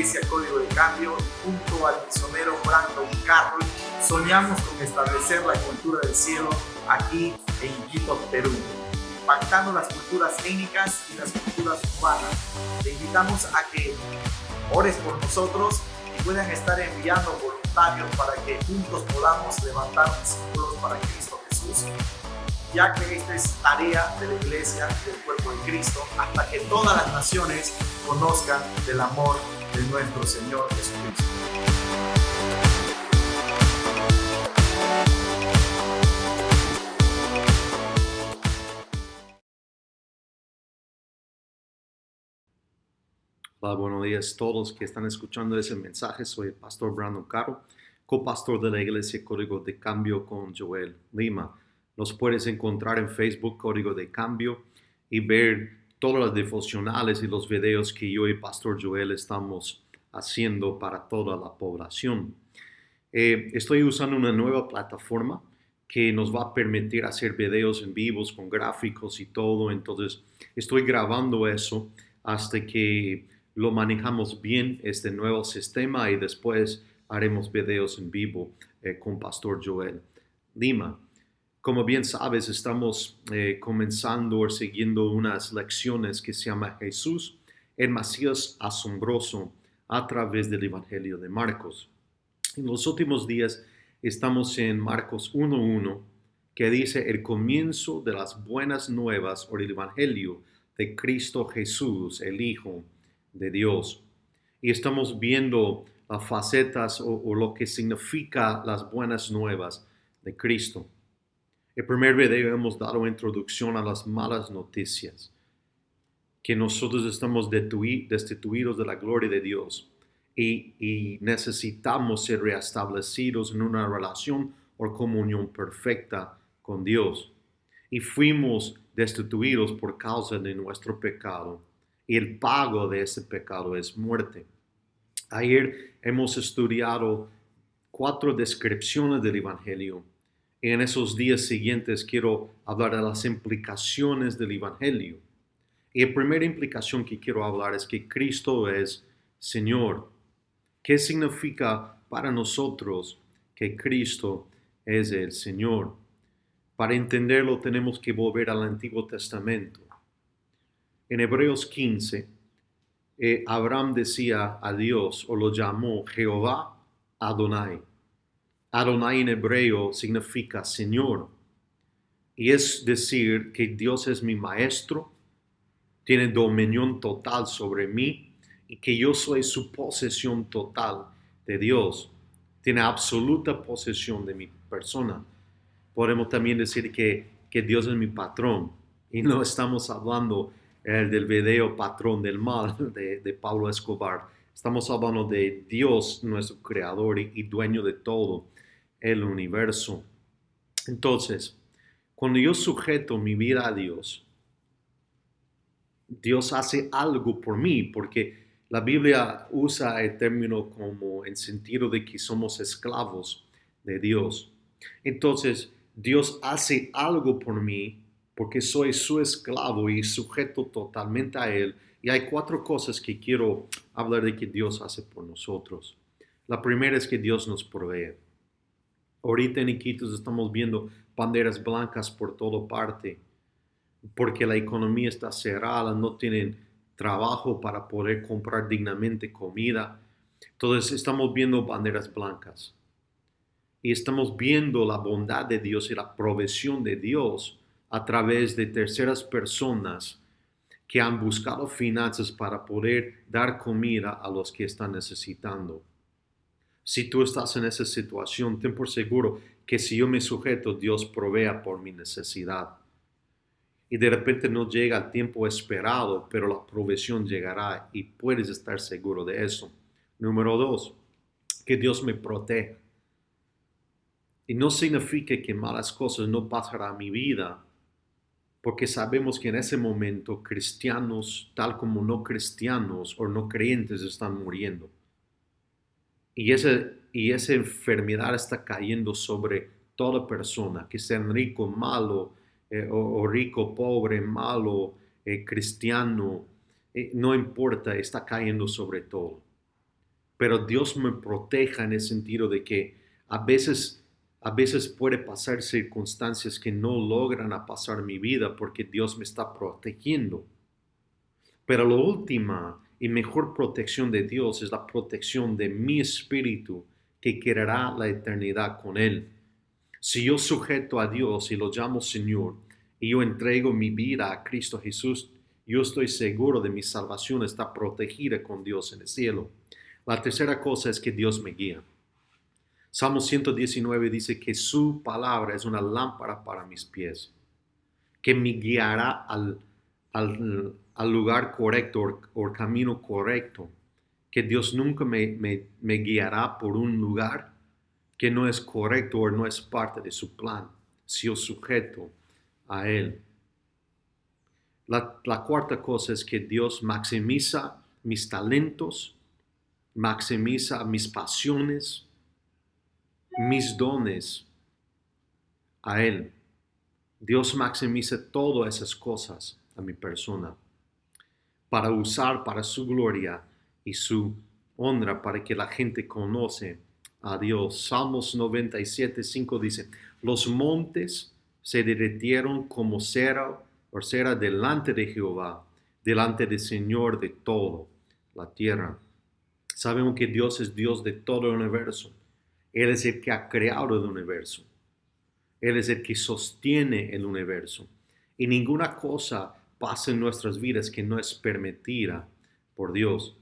Iglesia Código de Cambio, junto al misionero Brandon Carroll, soñamos con establecer la cultura del cielo aquí en Quito, Perú, impactando las culturas étnicas y las culturas humanas. Te invitamos a que ores por nosotros y puedan estar enviando voluntarios para que juntos podamos levantar discípulos para Cristo Jesús, ya que esta es tarea de la Iglesia y del cuerpo de Cristo, hasta que todas las naciones conozcan del amor de nuestro Señor Jesucristo. Hola, buenos días a todos que están escuchando ese mensaje. Soy el pastor Brandon Carroll, copastor de la Iglesia Código de Cambio con Joel Lima. Nos puedes encontrar en Facebook Código de Cambio y ver todas las devocionales y los videos que yo y pastor Joel estamos haciendo para toda la población. Estoy usando una nueva plataforma que nos va a permitir hacer videos en vivos con gráficos y todo. Entonces estoy grabando eso hasta que lo manejamos bien, este nuevo sistema, y después haremos videos en vivo con Pastor Joel Lima. Como bien sabes, estamos comenzando o siguiendo unas lecciones que se llama Jesús, el Mesías asombroso, a través del Evangelio de Marcos. En los últimos días estamos en Marcos 1:1, que dice el comienzo de las buenas nuevas o el Evangelio de Cristo Jesús, el Hijo de Dios. Y estamos viendo las facetas o lo que significa las buenas nuevas de Cristo. El primer video hemos dado introducción a las malas noticias, que nosotros estamos destituidos de la gloria de Dios y necesitamos ser reestablecidos en una relación o comunión perfecta con Dios. Y fuimos destituidos por causa de nuestro pecado, y el pago de ese pecado es muerte. Ayer hemos estudiado 4 descripciones del Evangelio, y en esos días siguientes quiero hablar de las implicaciones del Evangelio. Y la primera implicación que quiero hablar es que Cristo es Señor. ¿Qué significa para nosotros que Cristo es el Señor? Para entenderlo tenemos que volver al Antiguo Testamento. En Hebreos 15, Abraham decía a Dios, o lo llamó Jehová Adonai. Adonai en hebreo significa Señor. Y es decir que Dios es mi maestro, tiene dominio total sobre mí y que yo soy su posesión total de Dios. Tiene absoluta posesión de mi persona. Podemos también decir que Dios es mi patrón, y no estamos hablando del video Patrón del Mal de Pablo Escobar. Estamos hablando de Dios, nuestro creador y dueño de todo el universo. Entonces, cuando yo sujeto mi vida a Dios, Dios hace algo por mí, porque la Biblia usa el término como en sentido de que somos esclavos de Dios. Entonces, Dios hace algo por mí porque soy su esclavo y sujeto totalmente a Él. Y hay 4 cosas que quiero hablar de que Dios hace por nosotros. La primera es que Dios nos provee. Ahorita en Iquitos estamos viendo banderas blancas por toda parte, porque la economía está cerrada, no tienen trabajo para poder comprar dignamente comida. Entonces estamos viendo banderas blancas. Y estamos viendo la bondad de Dios y la provisión de Dios a través de terceras personas que han buscado finanzas para poder dar comida a los que están necesitando. Si tú estás en esa situación, ten por seguro que si yo me sujeto, Dios provea por mi necesidad. Y de repente no llega el tiempo esperado, pero la provisión llegará y puedes estar seguro de eso. Número 2, que Dios me proteja. Y no significa que malas cosas no pasarán a mi vida, porque sabemos que en ese momento cristianos, tal como no cristianos o no creyentes, están muriendo. Y esa enfermedad está cayendo sobre toda persona, que sea rico, malo, o rico, pobre, malo, cristiano, no importa, está cayendo sobre todo. pero Dios me proteja en el sentido de que a veces puede pasar circunstancias que no logran a pasar mi vida porque Dios me está protegiendo. Pero la última y mejor protección de Dios es la protección de mi espíritu que querrá la eternidad con Él. Si yo sujeto a Dios y lo llamo Señor y yo entrego mi vida a Cristo Jesús, yo estoy seguro de mi salvación está protegida con Dios en el cielo. La tercera cosa es que Dios me guía. Salmo 119 dice que su palabra es una lámpara para mis pies, que me guiará al lugar correcto o camino correcto, que Dios nunca me guiará por un lugar que no es correcto o no es parte de su plan, si yo sujeto a Él. La cuarta cosa es que Dios maximiza mis talentos, maximiza mis pasiones, mis dones a Él. Dios maximiza todas esas cosas a mi persona para usar para su gloria y su honra, para que la gente conoce a Dios. Salmos 97:5 dice, los montes se derritieron como cera delante de Jehová, delante del Señor de todo la tierra. Sabemos que Dios es Dios de todo el universo. Él es el que ha creado el universo. Él es el que sostiene el universo. Y ninguna cosa pasa en nuestras vidas que no es permitida por Dios.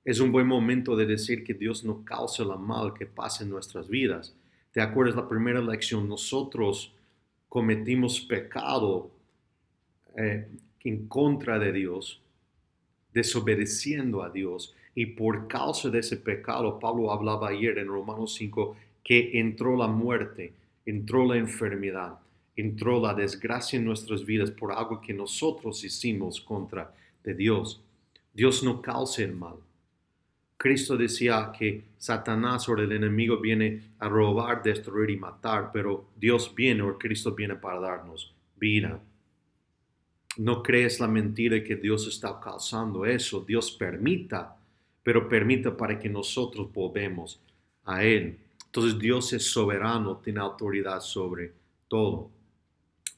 Es un buen momento de decir que Dios no causa el mal que pasa en nuestras vidas. ¿Te acuerdas la primera lección? Nosotros cometimos pecado en contra de Dios, desobedeciendo a Dios. Y por causa de ese pecado, Pablo hablaba ayer en Romanos 5, que entró la muerte, entró la enfermedad, entró la desgracia en nuestras vidas por algo que nosotros hicimos contra de Dios. Dios no causa el mal. Cristo decía que Satanás o el enemigo viene a robar, destruir y matar, pero Dios viene o Cristo viene para darnos vida. No crees la mentira que Dios está causando eso. Dios permita, pero permita para que nosotros volvemos a Él. Entonces Dios es soberano, tiene autoridad sobre todo.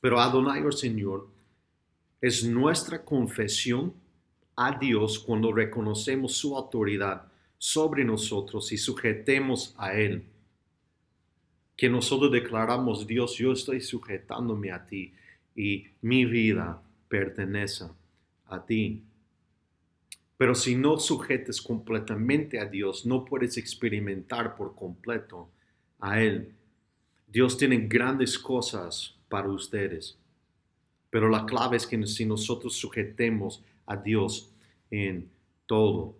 Pero Adonai, el Señor, es nuestra confesión a Dios cuando reconocemos su autoridad sobre nosotros y sujetemos a Él. Que nosotros declaramos, Dios, yo estoy sujetándome a ti y mi vida pertenece a ti. Pero si no sujetes completamente a Dios, no puedes experimentar por completo a Él. Dios tiene grandes cosas para ustedes. Pero la clave es que si nosotros sujetemos a Dios en todo,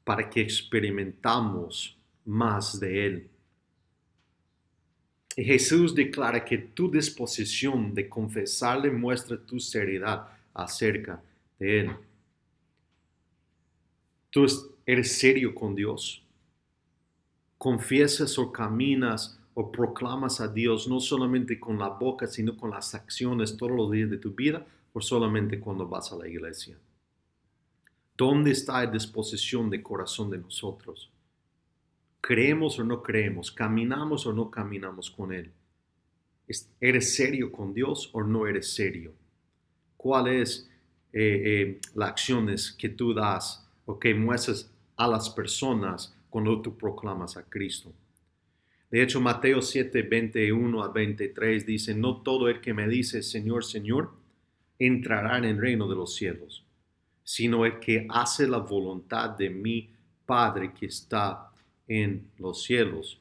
para que experimentamos más de Él. Y Jesús declara que tu disposición de confesarle muestra tu seriedad acerca de Él. Tú eres serio con Dios. Confiesas o caminas o proclamas a Dios no solamente con la boca, sino con las acciones todos los días de tu vida o solamente cuando vas a la iglesia. ¿Dónde está la disposición de corazón de nosotros? ¿Creemos o no creemos? ¿Caminamos o no caminamos con Él? ¿Eres serio con Dios o no eres serio? ¿Cuál es las acciones que tú das o que muestras a las personas cuando tú proclamas a Cristo? De hecho, Mateo 7, 21 a 23 dice, no todo el que me dice Señor, Señor, entrará en el reino de los cielos, sino el que hace la voluntad de mi Padre que está en los cielos.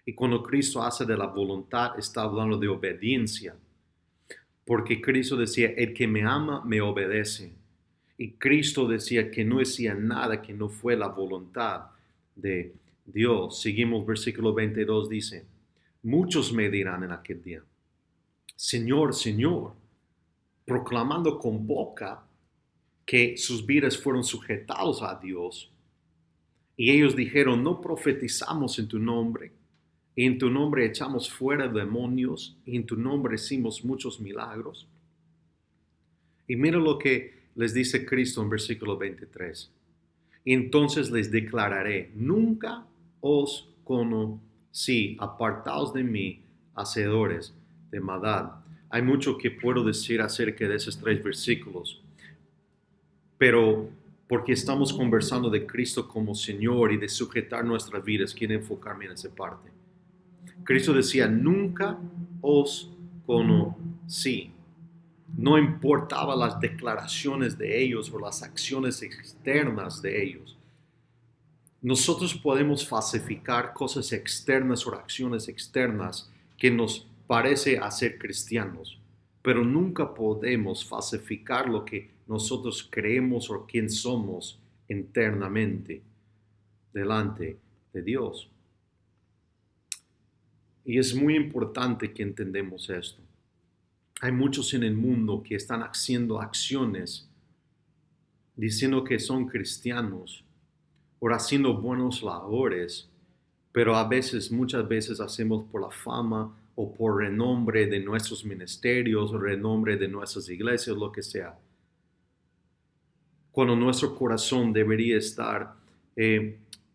Y cuando Cristo hace de la voluntad, está hablando de obediencia. Porque Cristo decía, el que me ama, me obedece. Y Cristo decía que no hacía nada que no fue la voluntad de Dios. Seguimos versículo 22, dice, muchos me dirán en aquel día, Señor, Señor, proclamando con boca que sus vidas fueron sujetados a Dios. Y ellos dijeron, no profetizamos en tu nombre, y en tu nombre echamos fuera demonios, y en tu nombre hicimos muchos milagros. Y mira lo que les dice Cristo en versículo 23. Entonces les declararé, nunca os conocí, apartaos de mí, hacedores de maldad. Hay mucho que puedo decir acerca de esos 3 versículos, pero porque estamos conversando de Cristo como Señor y de sujetar nuestras vidas, quiero enfocarme en esa parte. Cristo decía, nunca os conocí. No importaba las declaraciones de ellos o las acciones externas de ellos. Nosotros podemos falsificar cosas externas o acciones externas que nos parece hacer cristianos, pero nunca podemos falsificar lo que nosotros creemos o quién somos internamente delante de Dios. Y es muy importante que entendamos esto. Hay muchos en el mundo que están haciendo acciones diciendo que son cristianos o haciendo buenas labores, pero muchas veces hacemos por la fama o por renombre de nuestros ministerios o renombre de nuestras iglesias, lo que sea. Cuando nuestro corazón debería estar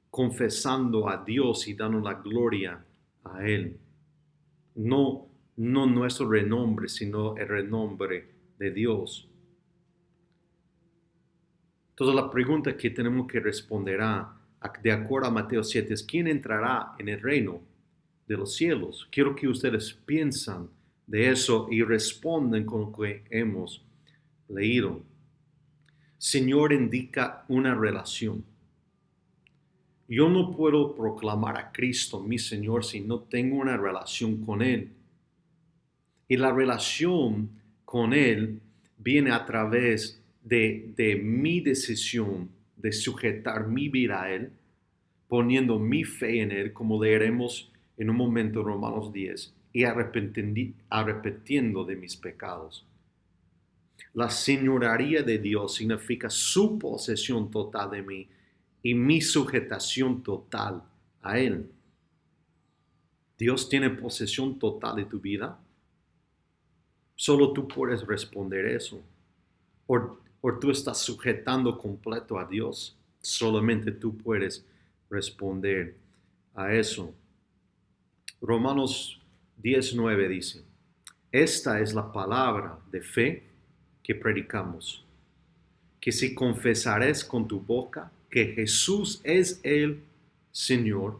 confesando a Dios y dando la gloria a Él. No nuestro renombre, sino el renombre de Dios. Entonces la pregunta que tenemos que responder de acuerdo a Mateo 7 es ¿quién entrará en el reino de los cielos? Quiero que ustedes piensen de eso y respondan con lo que hemos leído. Señor indica una relación. Yo no puedo proclamar a Cristo mi Señor si no tengo una relación con Él. Y la relación con Él viene a través de mi decisión de sujetar mi vida a Él, poniendo mi fe en Él, como leeremos en un momento en Romanos 10, y arrepentiendo de mis pecados. La señoría de Dios significa su posesión total de mí y mi sujetación total a Él. ¿Dios tiene posesión total de tu vida? Solo tú puedes responder eso. O tú estás sujetando completo a Dios. Solamente tú puedes responder a eso. Romanos 10:9 dice, esta es la palabra de fe que predicamos, que si confesares con tu boca que Jesús es el Señor,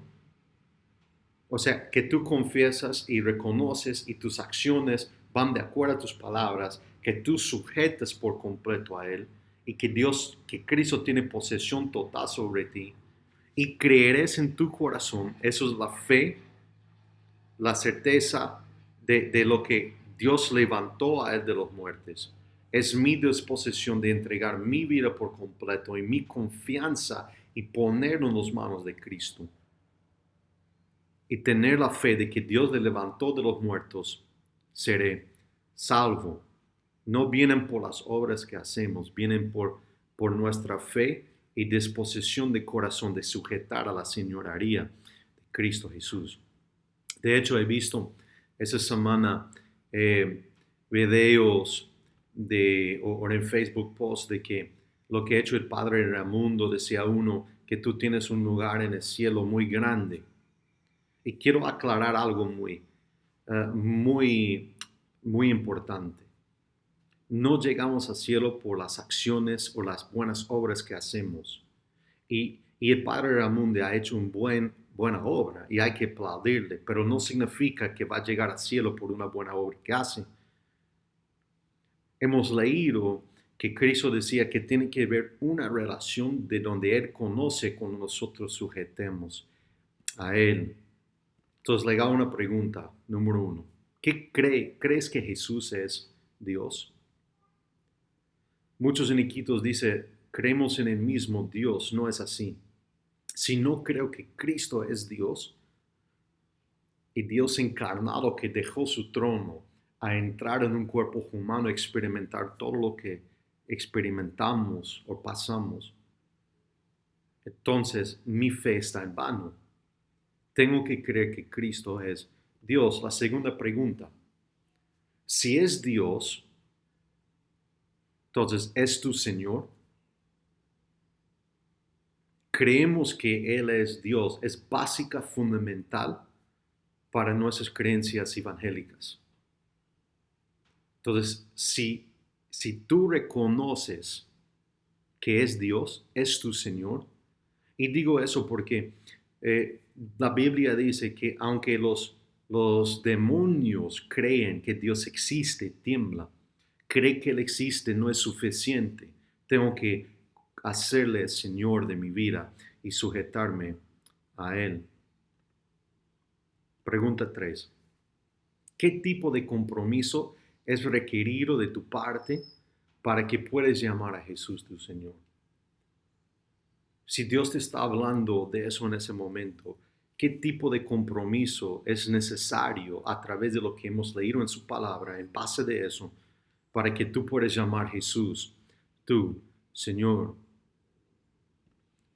o sea, que tú confiesas y reconoces y tus acciones van de acuerdo a tus palabras, que tú sujetas por completo a Él y que Cristo tiene posesión total sobre ti y creerás en tu corazón, eso es la fe, la certeza de lo que Dios levantó a Él de los muertos. Es mi disposición de entregar mi vida por completo y mi confianza y ponerlo en las manos de Cristo. Y tener la fe de que Dios le levantó de los muertos, seré salvo. No vienen por las obras que hacemos, vienen por nuestra fe y disposición de corazón de sujetar a la señoría de Cristo Jesús. De hecho, he visto esta semana videos o en Facebook posts de que lo que ha hecho el Padre Raimundo, decía uno, que tú tienes un lugar en el cielo muy grande. Y quiero aclarar algo muy importante. No llegamos al cielo por las acciones o las buenas obras que hacemos. Y el Padre Raimundo ha hecho una buena obra y hay que aplaudirle, pero no significa que va a llegar al cielo por una buena obra que hace. Hemos leído que Cristo decía que tiene que haber una relación de donde Él conoce cuando nosotros sujetemos a Él. Entonces le hago una pregunta, número 1. ¿Qué crees que Jesús es Dios? Muchos iniquitos dicen, creemos en el mismo Dios. No es así. Si no creo que Cristo es Dios y Dios encarnado que dejó su trono a entrar en un cuerpo humano, a experimentar todo lo que experimentamos o pasamos, entonces mi fe está en vano. Tengo que creer que Cristo es Dios. La segunda pregunta, si es Dios, entonces ¿es tu Señor? creemos que Él es Dios es básica, fundamental para nuestras creencias evangélicas. Entonces, si tú reconoces que es Dios, es tu Señor, y digo eso porque la Biblia dice que aunque los demonios creen que Dios existe, tiembla, cree que Él existe, no es suficiente, tengo que hacerle el Señor de mi vida y sujetarme a Él. Pregunta 3. ¿Qué tipo de compromiso es requerido de tu parte para que puedas llamar a Jesús tu Señor? Si Dios te está hablando de eso en ese momento, ¿qué tipo de compromiso es necesario a través de lo que hemos leído en su palabra, en base de eso, para que tú puedas llamar a Jesús tu Señor?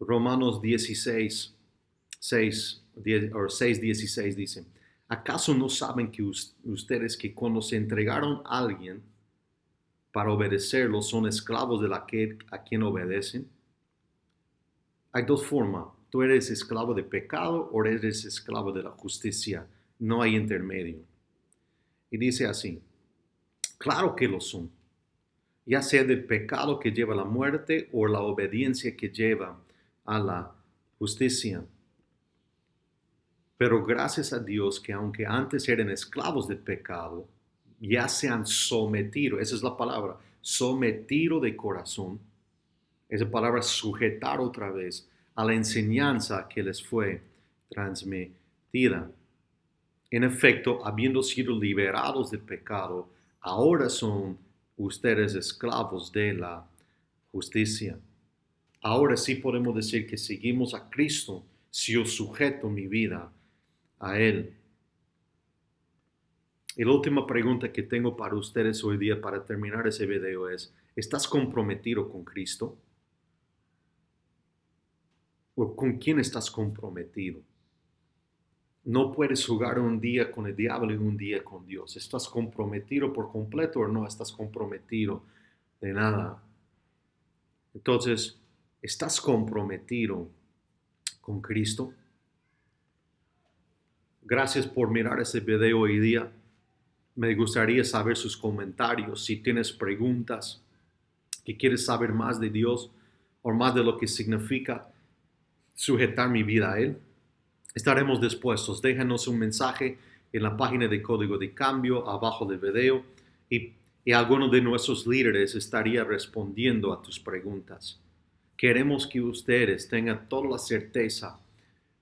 Romanos 16, 6:16 dice, ¿acaso no saben que ustedes que cuando se entregaron a alguien para obedecerlo son esclavos de a quien obedecen? Hay dos formas. Tú eres esclavo de pecado o eres esclavo de la justicia. No hay intermedio. Y dice así, claro que lo son. Ya sea del pecado que lleva a la muerte o la obediencia que lleva a la justicia. Pero gracias a Dios que aunque antes eran esclavos del pecado, ya se han sometido, esa es la palabra, sometido de corazón. Esa palabra sujetar otra vez a la enseñanza que les fue transmitida. En efecto, habiendo sido liberados del pecado, ahora son ustedes esclavos de la justicia. Ahora sí podemos decir que seguimos a Cristo si yo sujeto mi vida a Él. Y la última pregunta que tengo para ustedes hoy día para terminar ese video es, ¿estás comprometido con Cristo? ¿O con quién estás comprometido? No puedes jugar un día con el diablo y un día con Dios. ¿Estás comprometido por completo o no estás comprometido de nada? Entonces, ¿estás comprometido con Cristo? Gracias por mirar ese video hoy día. Me gustaría saber sus comentarios. Si tienes preguntas, que quieres saber más de Dios o más de lo que significa sujetar mi vida a Él, estaremos dispuestos. Déjanos un mensaje en la página de Código de Cambio abajo del video y alguno de nuestros líderes estaría respondiendo a tus preguntas. Queremos que ustedes tengan toda la certeza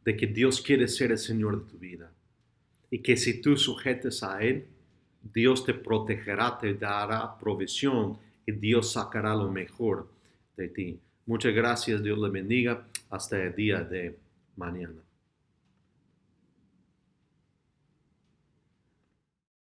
de que Dios quiere ser el Señor de tu vida y que si tú sujetes a Él, Dios te protegerá, te dará provisión y Dios sacará lo mejor de ti. Muchas gracias, Dios le bendiga. Hasta el día de mañana.